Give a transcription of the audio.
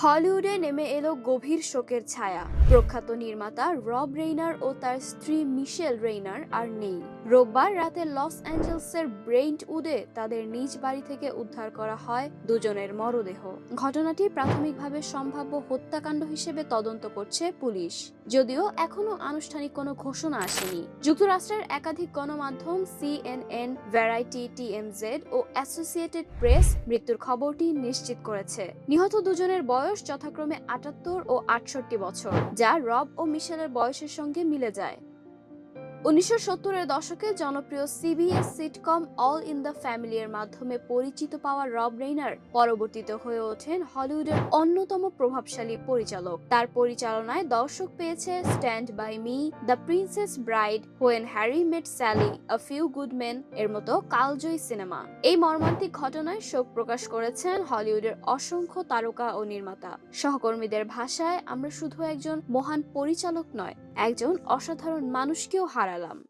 হলিউডে নেমে এলো গভীর শোকের ছায়া। প্রখ্যাত নির্মাতা রব রেইনার ও তার স্ত্রী মিশেল রেইনার আর নেই। রোববার রাতে লস অ্যাঞ্জেলসের ব্রেন্টউডে তাদের নিজ বাড়ি থেকে উদ্ধার করা হয় দুজনের মরদেহ। ঘটনাটি প্রাথমিকভাবে সম্ভাব্য হত্যাকাণ্ড হিসেবে তদন্ত করছে পুলিশ, যদিও এখনো আনুষ্ঠানিক কোনো ঘোষণা আসেনি। যুক্তরাষ্ট্রের একাধিক গণমাধ্যম CNN, ভ্যারাইটি, TMZ ও অ্যাসোসিয়েটেড প্রেস মৃত্যুর খবরটি নিশ্চিত করেছে। নিহত দুজনের বয়স যথাক্রমে ৭৮ ও ৬৮ বছর, যা রব ও মিশেলের বয়সের সঙ্গে মিলে যায়। ১৯৭০-এর দশকে জনপ্রিয় CBS sitcom all in the family এর মাধ্যমে পরিচিত পাওয়া রব রেইনার পরবর্তীতে হয়ে ওঠেন হলিউডের অন্যতম প্রভাবশালী পরিচালক। তার পরিচালনায় দর্শক পেয়েছে Stand By Me, The Princess Bride, When Harry Met Sally, A Few Good Men এর মতো কালজয়ী সিনেমা। এই মর্মান্তিক ঘটনায় শোক প্রকাশ করেছেন হলিউডের অসংখ্য তারকা ও নির্মাতা। সহকর্মীদের ভাষায়, আমরা শুধু একজন মহান পরিচালক নয়, একজন অসাধারণ মানুষকেও হারালাম।